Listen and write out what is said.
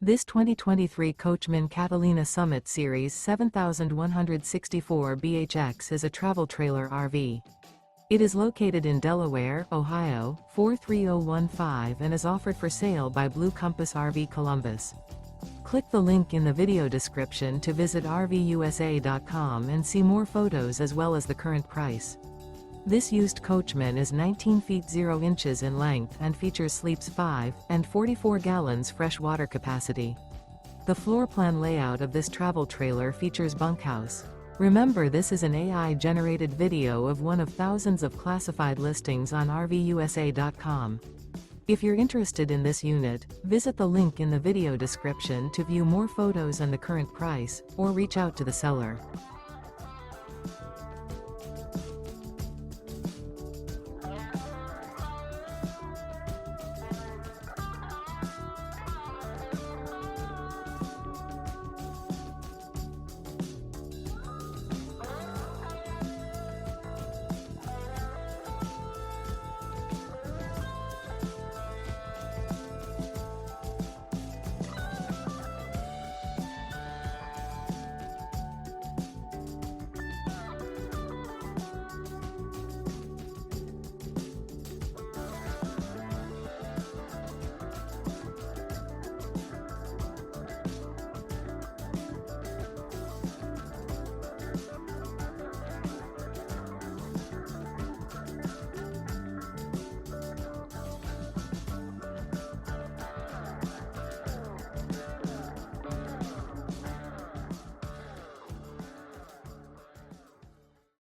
This 2023 Coachmen Catalina Summit Series 7164 BHX is a travel trailer RV. It is located in Delaware, Ohio, 43015 and is offered for sale by Blue Compass RV Columbus. Click the link in the video description to visit RVUSA.com and see more photos as well as the current price. This used Coachman is 19 feet 0 inches in length and features sleeps 5 and 44 gallons fresh water capacity. The floor plan layout of this travel trailer features bunkhouse. Remember, this is an AI-generated video of one of thousands of classified listings on RVUSA.com. If you're interested in this unit, visit the link in the video description to view more photos and the current price, or reach out to the seller.